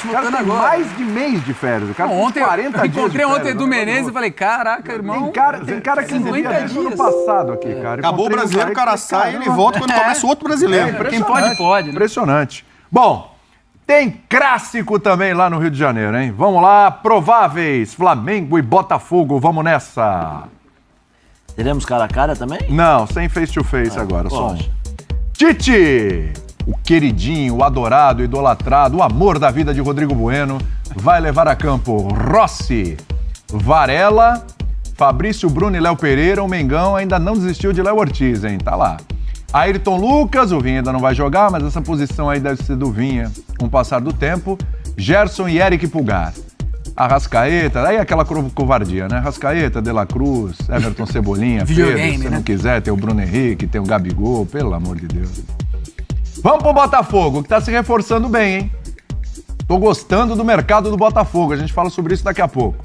O cara tem mais de mês de férias. O cara tem 40 dias. Encontrei ontem Edu Menezes e falei, caraca, irmão. Tem cara que devia vir no passado aqui, cara. Acabou o brasileiro, o cara sai e ele volta quando começa outro brasileiro. Quem pode, né? Impressionante. Bom, tem clássico também lá no Rio de Janeiro, hein? Vamos lá, prováveis, Flamengo e Botafogo, vamos nessa. Teremos cara a cara também? Não, sem face-to-face agora, só um. Tite, o queridinho, o adorado, o idolatrado, o amor da vida de Rodrigo Bueno, vai levar a campo Rossi, Varela, Fabrício Bruno e Léo Pereira. O Mengão ainda não desistiu de Léo Ortiz, hein? Tá lá. Ayrton Lucas, o Vinha ainda não vai jogar, mas essa posição aí deve ser do Vinha com o passar do tempo. Gerson e Eric Pulgar. Arrascaeta, aí aquela covardia, né? Arrascaeta, De La Cruz, Everton Cebolinha, Pedro, se não quiser, tem o Bruno Henrique, tem o Gabigol, pelo amor de Deus. Vamos pro Botafogo, que tá se reforçando bem, hein? Tô gostando do mercado do Botafogo, a gente fala sobre isso daqui a pouco.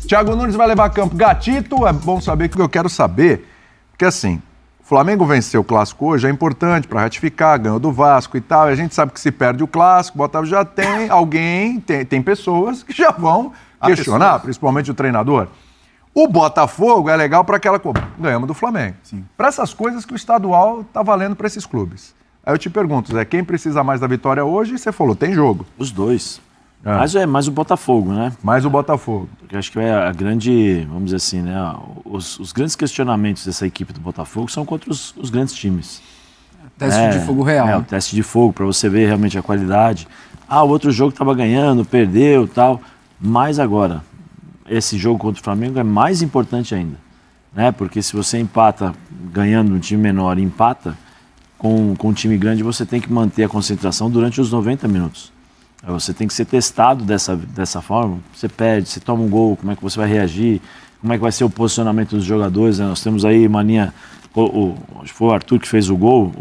Thiago Nunes vai levar a campo Gatito, é bom saber o que eu quero saber, porque assim, o Flamengo venceu o Clássico hoje, é importante para ratificar, ganhou do Vasco e tal, e a gente sabe que se perde o Clássico, o Botafogo já tem alguém, tem pessoas que já vão questionar, principalmente o treinador. O Botafogo é legal para aquela coisa, ganhamos do Flamengo. Para essas coisas que o estadual tá valendo para esses clubes. Aí eu te pergunto, Zé, quem precisa mais da vitória hoje? E você falou, tem jogo. Os dois. Mas é mais o Botafogo, né? Mais o Botafogo. Porque acho que é a grande, vamos dizer assim, né? Os grandes questionamentos dessa equipe do Botafogo são contra os grandes times. Teste de fogo real. O teste de fogo, para você ver realmente a qualidade. O outro jogo estava ganhando, perdeu e tal. Mas agora, esse jogo contra o Flamengo é mais importante ainda. Né? Porque se você empata ganhando um time menor e empata com um time grande, você tem que manter a concentração durante os 90 minutos. Você tem que ser testado dessa forma. Você perde, você toma um gol, como é que você vai reagir, como é que vai ser o posicionamento dos jogadores. Né? Nós temos aí mania, acho que foi o Arthur que fez o gol,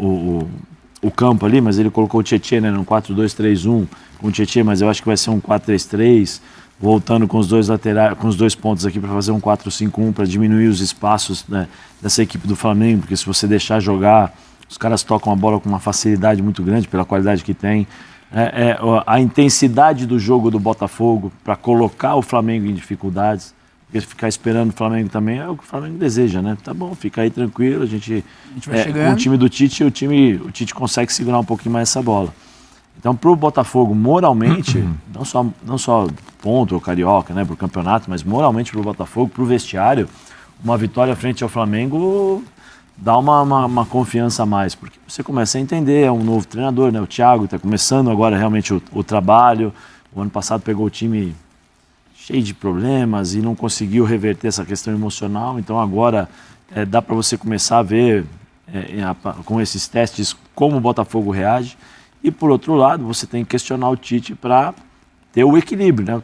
o campo ali, mas ele colocou o Tietê, né, no 4-2-3-1 com o Tietê, mas eu acho que vai ser um 4-3-3, voltando com os dois laterais, com os dois pontos aqui para fazer um 4-5-1 para diminuir os espaços, né, dessa equipe do Flamengo, porque se você deixar jogar, os caras tocam a bola com uma facilidade muito grande pela qualidade que tem. A intensidade do jogo do Botafogo para colocar o Flamengo em dificuldades, porque ficar esperando o Flamengo também é o que o Flamengo deseja, né? Tá bom, fica aí tranquilo, a gente vai com o time do Tite, o Tite consegue segurar um pouquinho mais essa bola. Então, para o Botafogo, moralmente, não só ponto ou carioca, né, para o campeonato, mas moralmente para o Botafogo, para o vestiário, uma vitória frente ao Flamengo dá uma confiança a mais, porque você começa a entender, é um novo treinador, né? O Thiago está começando agora realmente o trabalho. O ano passado pegou o time cheio de problemas e não conseguiu reverter essa questão emocional, então agora dá para você começar a ver com esses testes como o Botafogo reage. E por outro lado, você tem que questionar o Tite para ter o equilíbrio, né?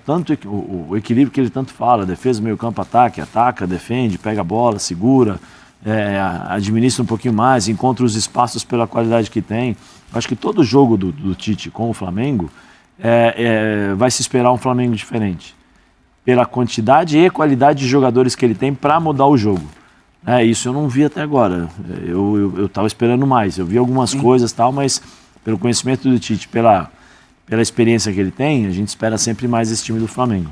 O equilíbrio que ele tanto fala, defesa, meio campo, ataca, defende, pega a bola, segura, administra um pouquinho mais, encontra os espaços pela qualidade que tem. Acho que todo jogo do Tite com o Flamengo vai se esperar um Flamengo diferente, pela quantidade e qualidade de jogadores que ele tem para mudar o jogo. Isso eu não vi até agora. Eu estava esperando mais. Eu vi algumas coisas e tal, mas pelo conhecimento do Tite, pela experiência que ele tem, a gente espera sempre mais esse time do Flamengo.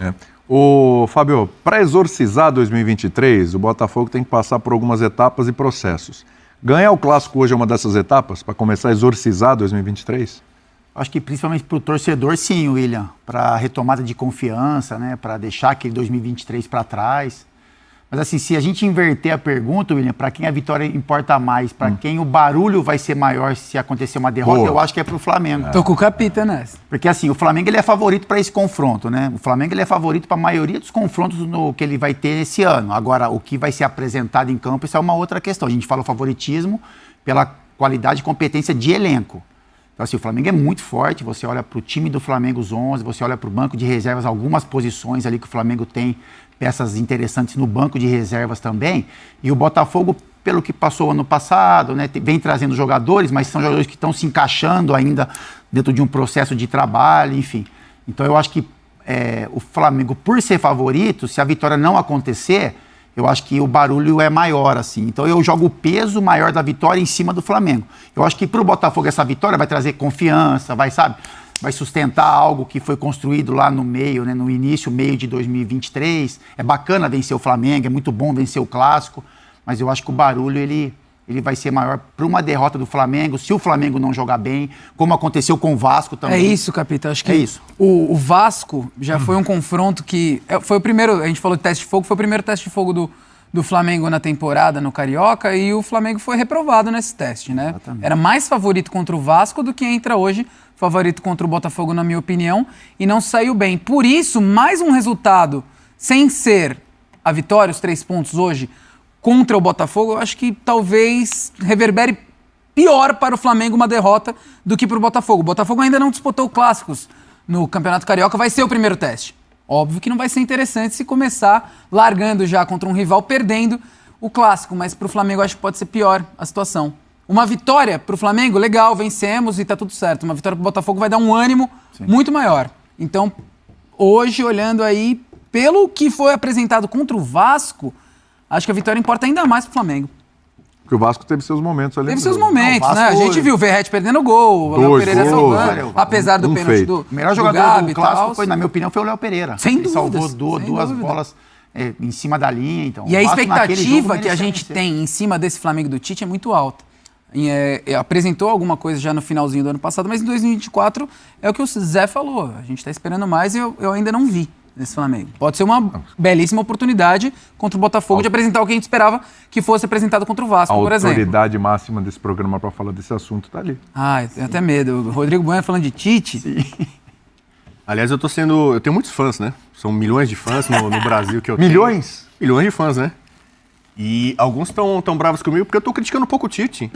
Ô, Fábio, para exorcizar 2023, o Botafogo tem que passar por algumas etapas e processos. Ganhar o Clássico hoje é uma dessas etapas para começar a exorcizar 2023? Acho que principalmente para o torcedor, sim, William. Para a retomada de confiança, né? Para deixar aquele 2023 para trás. Mas assim, se a gente inverter a pergunta, William, para quem a vitória importa mais, para quem o barulho vai ser maior se acontecer uma derrota, eu acho que é para o Flamengo. Tô com o capita nessa. Porque assim, o Flamengo ele é favorito para esse confronto, né? O Flamengo ele é favorito para a maioria dos confrontos que ele vai ter esse ano. Agora, o que vai ser apresentado em campo, isso é uma outra questão. A gente fala o favoritismo pela qualidade e competência de elenco. Então assim, o Flamengo é muito forte, você olha para o time do Flamengo, os 11, você olha para o banco de reservas, algumas posições ali que o Flamengo tem, peças interessantes no banco de reservas também, e o Botafogo, pelo que passou ano passado, né, vem trazendo jogadores, mas são jogadores que estão se encaixando ainda dentro de um processo de trabalho, enfim. Então eu acho que o Flamengo, por ser favorito, se a vitória não acontecer, eu acho que o barulho é maior, assim. Então eu jogo o peso maior da vitória em cima do Flamengo. Eu acho que para o Botafogo essa vitória vai trazer confiança, vai, sabe, vai sustentar algo que foi construído lá no meio, né, no início, meio de 2023. É bacana vencer o Flamengo, é muito bom vencer o Clássico, mas eu acho que o barulho ele vai ser maior para uma derrota do Flamengo, se o Flamengo não jogar bem, como aconteceu com o Vasco também. É isso, Capita. Acho que é isso. O Vasco já foi um confronto que... Foi o primeiro, a gente falou de teste de fogo, foi o primeiro teste de fogo do Flamengo na temporada, no Carioca, e o Flamengo foi reprovado nesse teste, né? Exatamente. Era mais favorito contra o Vasco do que entra hoje, favorito contra o Botafogo, na minha opinião, e não saiu bem. Por isso, mais um resultado, sem ser a vitória, os 3 pontos hoje, contra o Botafogo, eu acho que talvez reverbere pior para o Flamengo uma derrota do que para o Botafogo. O Botafogo ainda não disputou clássicos no Campeonato Carioca, vai ser o primeiro teste. Óbvio que não vai ser interessante se começar largando já contra um rival, perdendo o clássico, mas para o Flamengo acho que pode ser pior a situação. Uma vitória para o Flamengo, legal, vencemos e está tudo certo. Uma vitória para o Botafogo vai dar um ânimo muito maior. Então, hoje, olhando aí, pelo que foi apresentado contra o Vasco, acho que a vitória importa ainda mais pro Flamengo. Porque o Vasco teve seus momentos ali. Teve seus momentos, né? A gente viu o Verratti perdendo o gol, o Léo Pereira salvando, apesar do pênalti do o melhor jogador do Clássico foi, na minha opinião, foi o Léo Pereira. Sem dúvida. Salvou duas bolas em cima da linha. Então, e a expectativa que a gente tem em cima desse Flamengo do Tite é muito alta. Apresentou alguma coisa já no finalzinho do ano passado, mas em 2024 é o que o Zé falou. A gente está esperando mais e eu ainda não vi nesse Flamengo. Pode ser uma belíssima oportunidade contra o Botafogo de apresentar o que a gente esperava que fosse apresentado contra o Vasco, por exemplo. A autoridade máxima desse programa para falar desse assunto está ali. Ah, eu tenho até medo. O Rodrigo Bueno falando de Tite. Sim. Aliás, eu tenho muitos fãs, né? São milhões de fãs no Brasil que eu tenho. Milhões? Milhões de fãs, né? E alguns estão bravos comigo porque eu tô criticando um pouco o Tite.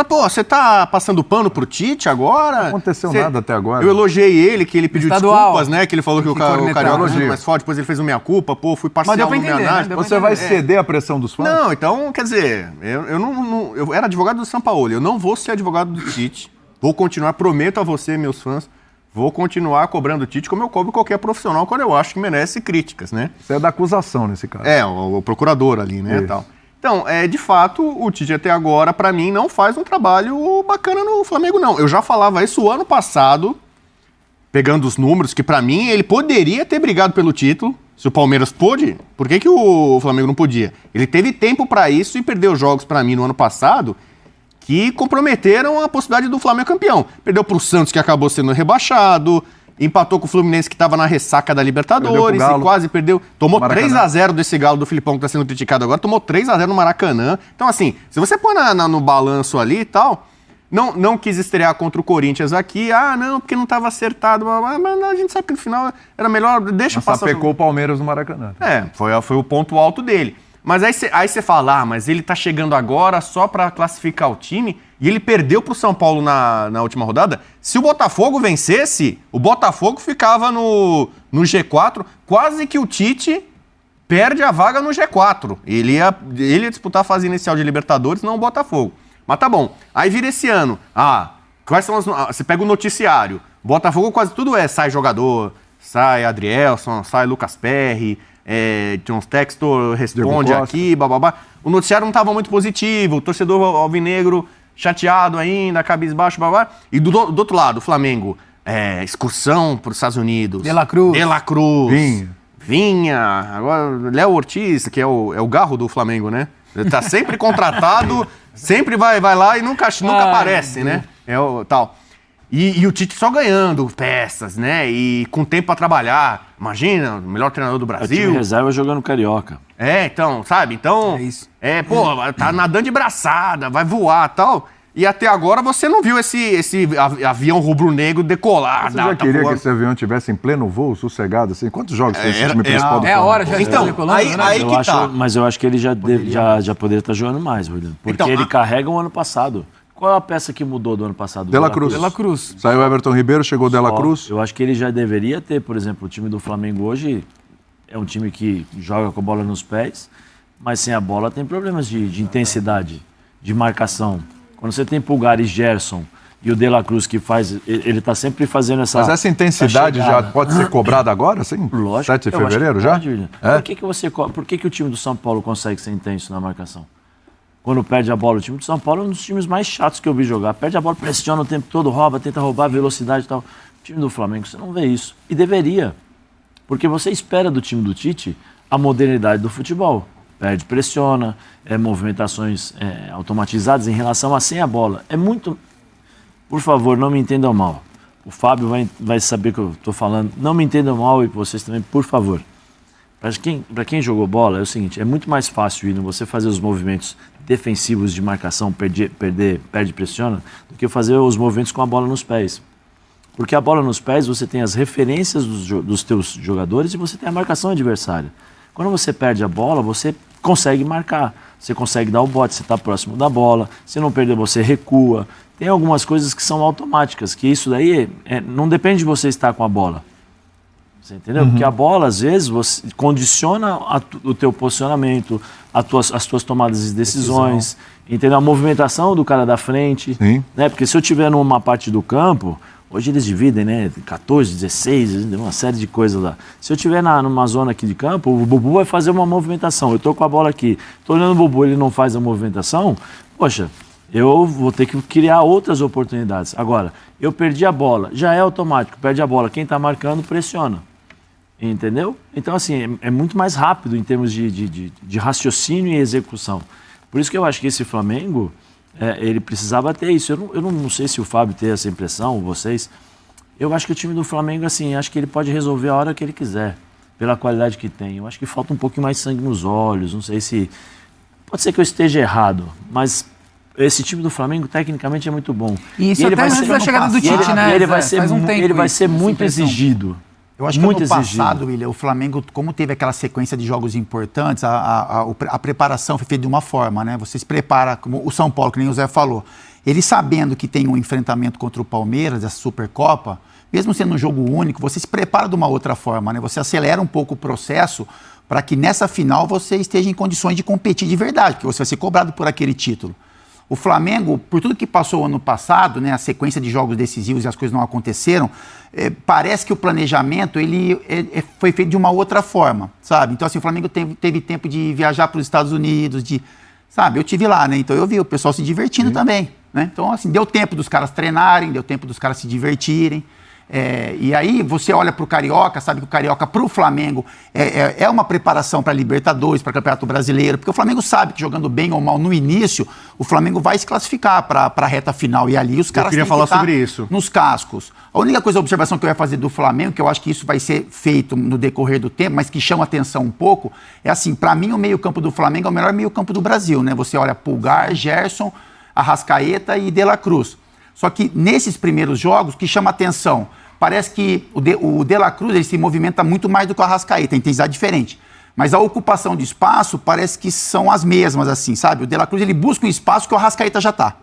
Pô, você tá passando pano pro Tite agora? Não aconteceu nada até agora. Eu elogiei ele, que ele pediu desculpas, né? Que ele falou que o Carioca elogio mais forte, depois ele fez o meia-culpa, fui parcial na minha análise. Você vai ceder à pressão dos fãs? Não, então, quer dizer, eu era advogado do Sampaoli, eu não vou ser advogado do Tite, vou continuar, prometo a você, meus fãs, vou continuar cobrando o Tite como eu cobro qualquer profissional quando eu acho que merece críticas, né? Você é da acusação nesse caso. O procurador ali, né, tal. Então, de fato, o Tite até agora, pra mim, não faz um trabalho bacana no Flamengo, não. Eu já falava isso o ano passado, pegando os números, que pra mim ele poderia ter brigado pelo título, se o Palmeiras pôde. Por que o Flamengo não podia? Ele teve tempo pra isso e perdeu jogos pra mim no ano passado que comprometeram a possibilidade do Flamengo campeão. Perdeu pro Santos, que acabou sendo rebaixado, empatou com o Fluminense, que estava na ressaca da Libertadores e quase perdeu. Tomou 3-0 desse Galo do Filipão, que está sendo criticado agora, tomou 3-0 no Maracanã. Então, assim, se você põe no balanço ali e tal, não quis estrear contra o Corinthians aqui, não, porque não estava acertado, mas a gente sabe que no final era melhor, deixa passar. Sapecou o Palmeiras no Maracanã. Foi o ponto alto dele. Mas aí você fala, mas ele tá chegando agora só para classificar o time e ele perdeu pro São Paulo na última rodada. Se o Botafogo vencesse, o Botafogo ficava no G4, quase que o Tite perde a vaga no G4. Ele ia disputar a fase inicial de Libertadores, não o Botafogo. Mas tá bom. Aí vira esse ano. Quais são você pega o noticiário. Botafogo quase tudo sai jogador, sai Adrielson, sai Lucas Perry, John Textor responde aqui, bababá. O noticiário não estava muito positivo, o torcedor alvinegro chateado ainda, cabisbaixo, babá. E do outro lado, o Flamengo, excursão para os Estados Unidos. De La Cruz. Vinha. Agora, Léo Ortiz, que é o garro do Flamengo, né? Ele tá sempre contratado, sempre vai lá e nunca aparece, né? Tal. E o Tite só ganhando peças, né? E com tempo para trabalhar. Imagina, o melhor treinador do Brasil. O time reserva jogando Carioca. Então, sabe? Então, isso. Tá nadando de braçada, vai voar e tal. E até agora você não viu esse avião rubro-negro decolar. Você já queria que esse avião estivesse em pleno voo, sossegado, assim? Quantos jogos tem esse time principal do Flamengo? É a hora já de então, decolando, aí que tá. Mas eu acho que ele já poderia estar jogando mais, William. Porque ele carrega o ano passado. Qual é a peça que mudou do ano passado? De La Cruz. Saiu Everton Ribeiro, chegou De La Cruz. Eu acho que ele já deveria ter, por exemplo, o time do Flamengo hoje é um time que joga com a bola nos pés, mas sem a bola tem problemas de intensidade, de marcação. Quando você tem Pulgar e Gerson e o De La Cruz que faz, ele está sempre fazendo essa... Mas essa intensidade já pode ser cobrada agora, sim? Lógico. 7 de fevereiro já? Por que o time do São Paulo consegue ser intenso na marcação? Quando perde a bola, o time do São Paulo é um dos times mais chatos que eu vi jogar. Perde a bola, pressiona o tempo todo, rouba, tenta roubar, velocidade e tal. time do Flamengo, você não vê isso. E deveria. Porque você espera do time do Tite a modernidade do futebol. Perde, pressiona, movimentações automatizadas em relação a sem a bola. É muito... Por favor, não me entendam mal. O Fábio vai saber que eu estou falando. Não me entendam mal e vocês também, por favor. Para quem jogou bola, é o seguinte, é muito mais fácil você fazer os movimentos defensivos de marcação, perde, pressiona, do que fazer os movimentos com a bola nos pés. Porque a bola nos pés, você tem as referências dos teus jogadores e você tem a marcação adversária. Quando você perde a bola, você consegue marcar, você consegue dar o bote, você está próximo da bola, se não perder, você recua. Tem algumas coisas que são automáticas, que isso daí não depende de você estar com a bola. Você entendeu? Porque a bola, às vezes, você condiciona o teu posicionamento, as tuas tomadas de decisões, entendeu? A movimentação do cara da frente. Né? Porque se eu estiver numa parte do campo, hoje eles dividem, né? 14, 16, uma série de coisas lá. Se eu estiver numa zona aqui de campo, o Bubu vai fazer uma movimentação. Eu estou com a bola aqui, estou olhando o Bubu, ele não faz a movimentação, poxa, eu vou ter que criar outras oportunidades. Agora, eu perdi a bola, já é automático, perde a bola, quem está marcando pressiona. Entendeu? Então, assim, é muito mais rápido em termos de raciocínio e execução. Por isso que eu acho que esse Flamengo, ele precisava ter isso. Eu não sei se o Fábio tem essa impressão, ou vocês. Eu acho que o time do Flamengo, assim, acho que ele pode resolver a hora que ele quiser, pela qualidade que tem. Eu acho que falta um pouquinho mais sangue nos olhos, não sei se... Pode ser que eu esteja errado, mas... Esse time do Flamengo, tecnicamente, é muito bom. E isso até antes da chegada do Tite, né? Ele vai ser muito exigido. Eu acho que no passado, William, o Flamengo, como teve aquela sequência de jogos importantes, a preparação foi feita de uma forma, né? Você se prepara, como o São Paulo, que nem o Zé falou, ele sabendo que tem um enfrentamento contra o Palmeiras, essa Supercopa, mesmo sendo um jogo único, você se prepara de uma outra forma, né? Você acelera um pouco o processo para que nessa final você esteja em condições de competir de verdade, porque você vai ser cobrado por aquele título. O Flamengo, por tudo que passou ano passado, né, a sequência de jogos decisivos e as coisas não aconteceram, parece que o planejamento ele foi feito de uma outra forma, sabe? Então, assim, o Flamengo teve tempo de viajar para os Estados Unidos, sabe? Eu tive lá, né? Então eu vi o pessoal se divertindo também, né? Então, assim, deu tempo dos caras treinarem, deu tempo dos caras se divertirem. E aí você olha para o Carioca, sabe que o Carioca para o Flamengo é uma preparação para Libertadores, para Campeonato Brasileiro, porque o Flamengo sabe que jogando bem ou mal no início, o Flamengo vai se classificar para a reta final e ali os caras têm que falar estar sobre isso. Nos cascos. A única observação que eu ia fazer do Flamengo, que eu acho que isso vai ser feito no decorrer do tempo, mas que chama atenção um pouco, é assim, para mim o meio-campo do Flamengo é o melhor meio-campo do Brasil, né? Você olha Pulgar, Gerson, Arrascaeta e De La Cruz. Só que nesses primeiros jogos, o que chama atenção, parece que o De La Cruz ele se movimenta muito mais do que o Arrascaeta, tem intensidade diferente. Mas a ocupação de espaço parece que são as mesmas, assim, sabe? O De La Cruz ele busca um espaço que o Arrascaeta já está.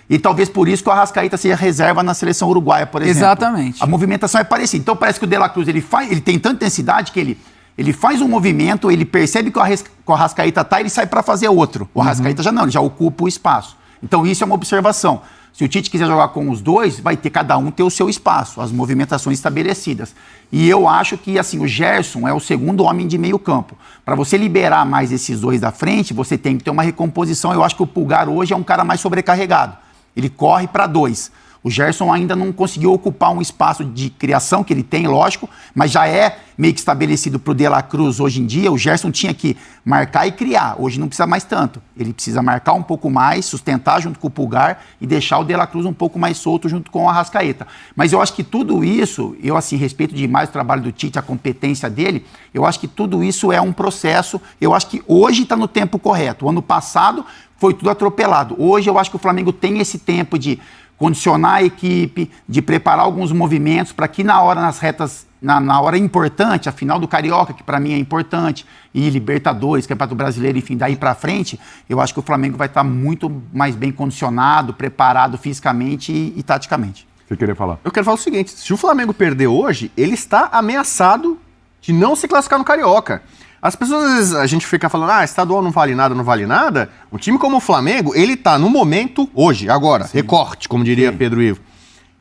E talvez por isso que o Arrascaeta seja reserva na seleção uruguaia, por exemplo. Exatamente. A movimentação é parecida. Então parece que o De La Cruz ele tem tanta intensidade que ele faz um movimento, ele percebe que o Arrascaeta está e ele sai para fazer outro. O Arrascaeta já não, ele já ocupa o espaço. Então isso é uma observação. Se o Tite quiser jogar com os dois, vai ter cada um ter o seu espaço, as movimentações estabelecidas. E eu acho que assim, o Gerson é o segundo homem de meio campo. Para você liberar mais esses dois da frente, você tem que ter uma recomposição. Eu acho que o Pulgar hoje é um cara mais sobrecarregado. Ele corre para dois. O Gerson ainda não conseguiu ocupar um espaço de criação que ele tem, lógico, mas já é meio que estabelecido para o De La Cruz hoje em dia. O Gerson tinha que marcar e criar. Hoje não precisa mais tanto. Ele precisa marcar um pouco mais, sustentar junto com o Pulgar e deixar o De La Cruz um pouco mais solto junto com o Arrascaeta. Mas eu acho que tudo isso, eu assim respeito demais o trabalho do Tite, a competência dele, eu acho que tudo isso é um processo. Eu acho que hoje está no tempo correto. O ano passado foi tudo atropelado. Hoje eu acho que o Flamengo tem esse tempo de condicionar a equipe, de preparar alguns movimentos para que na hora, nas retas, na hora importante, a final do Carioca, que para mim é importante, e Libertadores, Campeonato Brasileiro, enfim, daí para frente, eu acho que o Flamengo vai estar muito mais bem condicionado, preparado fisicamente e taticamente. Você queria falar? Eu quero falar o seguinte, se o Flamengo perder hoje, ele está ameaçado de não se classificar no Carioca. As pessoas, às vezes, a gente fica falando, estadual não vale nada, não vale nada. Um time como o Flamengo, ele tá no momento, hoje, agora, recorte, como diria Pedro Ivo.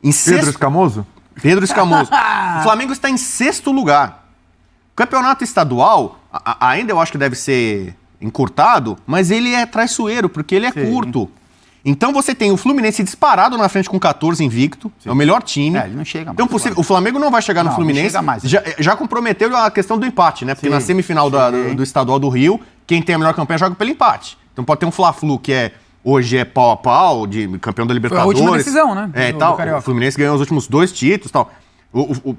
Pedro Escamoso? Pedro Escamoso. O Flamengo está em 6º lugar. O campeonato estadual, ainda eu acho que deve ser encurtado, mas ele é traiçoeiro, porque ele é curto. Então você tem o Fluminense disparado na frente com 14 invicto, é o melhor time. Ele não chega mais. Então, o Flamengo não vai chegar no Fluminense. Não chega mais. Já comprometeu a questão do empate, né? Porque na semifinal do Estadual do Rio, quem tem a melhor campanha joga pelo empate. Então pode ter um Fla-Flu que hoje é pau a pau, de campeão da Libertadores. Foi a última decisão, né? Tal. O Fluminense ganhou os últimos 2 títulos e tal.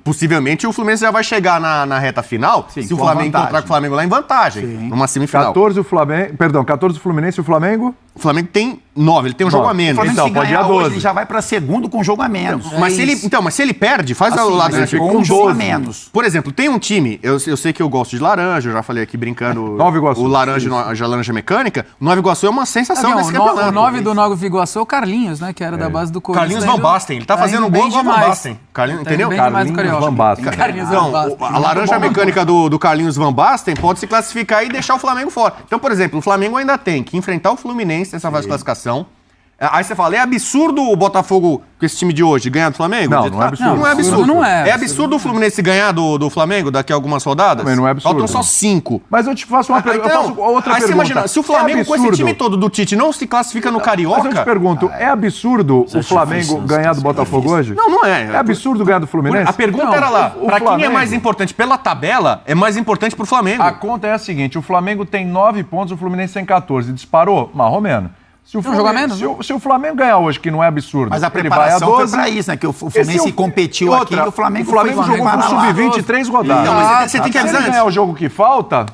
Possivelmente o Fluminense já vai chegar na reta final se o Flamengo encontrar com o Flamengo lá em vantagem, numa semifinal. 14 o Flamengo, perdão, 14 o Fluminense e o Flamengo? O Flamengo tem 9, ele tem um jogo a menos. Então, pode ir a 12. Ele já vai para segundo com jogo a menos. Mas se ele perde, faz o lado ele fica com um jogo a menos. Por exemplo, tem um time, eu sei que eu gosto de laranja, eu já falei aqui brincando, Nova Iguaçu. o laranja mecânica. O Nova Iguaçu é uma sensação desse campeonato. O 9 do Nova Iguaçu é o Carlinhos, né? Que era da base do Corinthians. Carlinhos Van Basten, ele tá fazendo gol igual Van Basten. Entendeu? Carlinhos Van Basten. A laranja mecânica do Carlinhos Van Basten pode se classificar e deixar o Flamengo fora. Então, por exemplo, o Flamengo ainda tem que enfrentar o Fluminense nessa fase de classificação. Aí você fala, é absurdo o Botafogo, com esse time de hoje, ganhar do Flamengo? Não é absurdo. Não é absurdo. Não é. É absurdo o Fluminense ganhar do Flamengo daqui a algumas rodadas? Também não é absurdo. Faltam só 5. Mas eu te faço uma pergunta. Então, eu faço outra aí pergunta. você imagina, se o Flamengo com esse time todo do Tite não se classifica no Carioca... Mas eu te pergunto, é absurdo o Flamengo ganhar do Botafogo hoje? Não é. É absurdo ganhar do Fluminense? A pergunta era lá, pra quem é mais importante pela tabela, é mais importante pro Flamengo. A conta é a seguinte, o Flamengo tem 9 pontos, o Fluminense tem 14. Disparou? Marromeno. Se o Flamengo ganhar hoje, que não é absurdo, mas a ele vai a preparação 12, foi pra isso, né? Que o Fluminense competiu aqui e o Flamengo jogou com sub-20 3 rodadas. Então, mas você tem que avisar se ele ganhar o jogo que falta...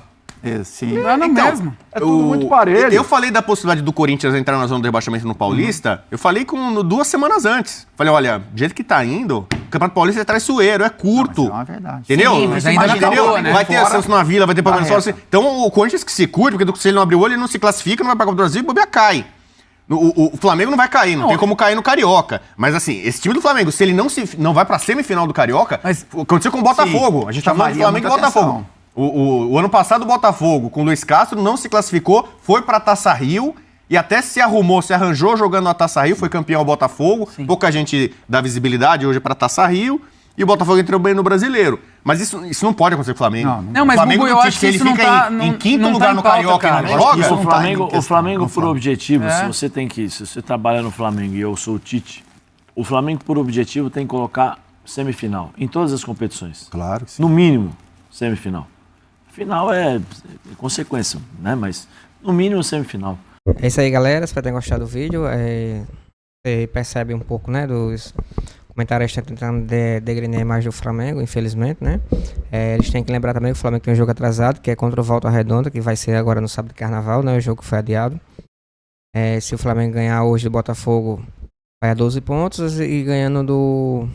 Sim. Não é no mesmo. É tudo muito parelho. Eu falei da possibilidade do Corinthians entrar na zona do rebaixamento no Paulista, eu falei 2 semanas antes. Falei, olha, do jeito que tá indo, o Campeonato Paulista é traiçoeiro, é curto. Não, é uma verdade. Entendeu? Sim, mas ainda não acabou, né? Vai ter acesso na Vila, vai ter Palmeiras fora. Então o Corinthians que se curte, porque se ele não abrir o olho, ele não se classifica, não vai pra Copa do Brasil, o bobear cai. O Flamengo não vai cair, não tem como cair no Carioca. Mas assim, esse time do Flamengo, se ele não vai pra semifinal do Carioca, aconteceu com o Botafogo. A gente tá falando do Flamengo e Botafogo. O ano passado o Botafogo, com o Luiz Castro, não se classificou, foi pra Taça Rio e até se arranjou jogando a Taça Rio, foi campeão o Botafogo. Sim. Pouca gente dá visibilidade hoje pra Taça Rio e o Botafogo entrou bem no Brasileiro. Mas isso não pode acontecer com o Flamengo. Não, mas Flamengo, eu acho que ele isso não fica tá, em quinto lugar no Carioca e não joga. O Flamengo por objetivo, se você trabalha no Flamengo e eu sou o Tite, o Flamengo por objetivo tem que colocar semifinal em todas as competições. Claro que sim. No mínimo, semifinal. Final é consequência, né? Mas no mínimo semifinal. É isso aí, galera. Espero que tenham gostado do vídeo. Você percebe um pouco, né, dos comentários tentando degrenar mais do Flamengo, infelizmente, né? Eles têm que lembrar também que o Flamengo tem um jogo atrasado, que é contra o Volta Redonda, que vai ser agora no sábado de Carnaval, né? O jogo foi adiado. Se o Flamengo ganhar hoje do Botafogo, vai a 12 pontos e ganhando do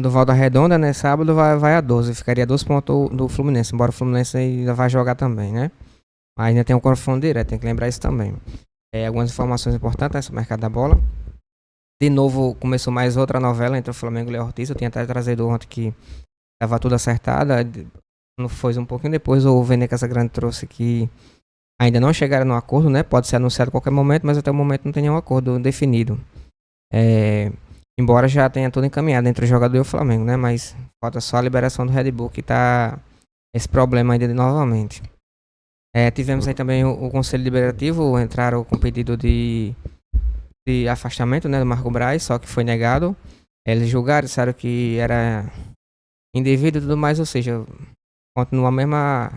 Volta Redonda, né? Sábado vai a 12. Ficaria 12 pontos do Fluminense, embora o Fluminense ainda vai jogar também, né? Mas ainda tem um confronto direto, tem que lembrar isso também. Algumas informações importantes nesse mercado da bola. De novo, começou mais outra novela entre o Flamengo e o Léo Ortiz. Eu tinha até trazido ontem que estava tudo acertado. Foi um pouquinho depois, o Vene Casagrande trouxe que ainda não chegaram no acordo, né? Pode ser anunciado a qualquer momento, mas até o momento não tem nenhum acordo definido. Embora já tenha tudo encaminhado entre o jogador e o Flamengo, né? Mas falta só a liberação do Red Bull, que tá esse problema ainda novamente. Tivemos aí também o Conselho Deliberativo, entraram com pedido de afastamento, né, do Marco Braz, só que foi negado. Eles julgaram, disseram que era indevido e tudo mais, ou seja, continua a mesma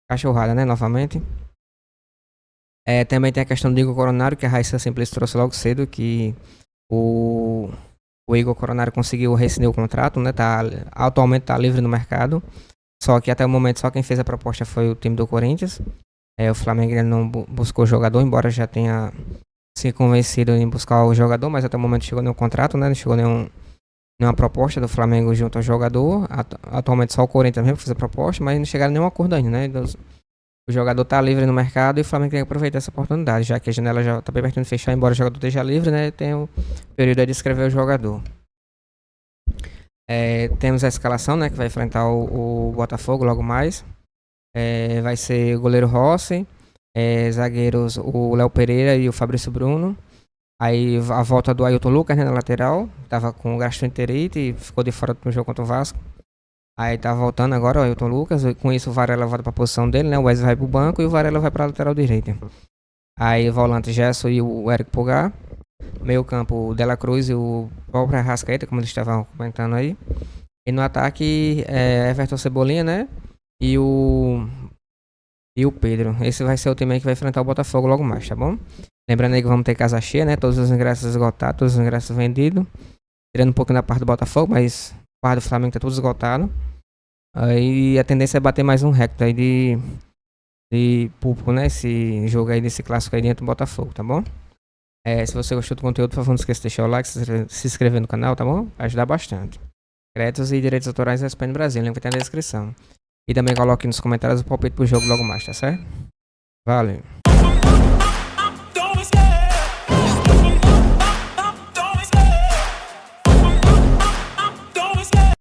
cachorrada, né, novamente. Também tem a questão do Igor Coronário, que a Raíssa Simples trouxe logo cedo, que o Igor Coronário conseguiu rescindir o contrato, né, atualmente está livre no mercado. Só que até o momento só quem fez a proposta foi o time do Corinthians. O Flamengo ainda não buscou o jogador, embora já tenha se convencido em buscar o jogador, mas até o momento chegou nenhum contrato, né? Não chegou nenhuma proposta do Flamengo junto ao jogador. Atualmente só o Corinthians mesmo fez a proposta, mas não chegaram a nenhum acordo ainda, né? O jogador está livre no mercado e o Flamengo tem que aproveitar essa oportunidade, já que a janela já está bem perto de fechar, embora o jogador esteja livre, né? Tem o período aí de inscrever o jogador. Temos a escalação, né, que vai enfrentar o Botafogo logo mais. Vai ser o goleiro Rossi, zagueiros o Léo Pereira e o Fabrício Bruno. Aí a volta do Ailton Lucas, né, na lateral, estava com gastroenterite e ficou de fora do jogo contra o Vasco. Aí tá voltando agora o Ailton Lucas, com isso o Varela volta pra posição dele, né? O Wesley vai pro banco e o Varela vai pra lateral direita. Aí o volante Gerson e o Érico Pulgar. Meio campo o Dela Cruz e o próprio Arrascaeta, como eles estavam comentando aí. E no ataque Everton Cebolinha, né? E o Pedro. Esse vai ser o time aí que vai enfrentar o Botafogo logo mais, tá bom? Lembrando aí que vamos ter casa cheia, né? Todos os ingressos esgotados, todos os ingressos vendidos. Tirando um pouquinho da parte do Botafogo, mas a parte do Flamengo tá tudo esgotado. Aí a tendência é bater mais um recorde aí de público, né? Esse jogo aí, desse clássico aí dentro do Botafogo, tá bom? Se você gostou do conteúdo, por favor, não esqueça de deixar o like, se inscrever no canal, tá bom? Vai ajudar bastante. Créditos e direitos autorais da ESPN Brasil, link vai ter na descrição. E também coloque nos comentários o palpite pro jogo logo mais, tá certo? Valeu! Don't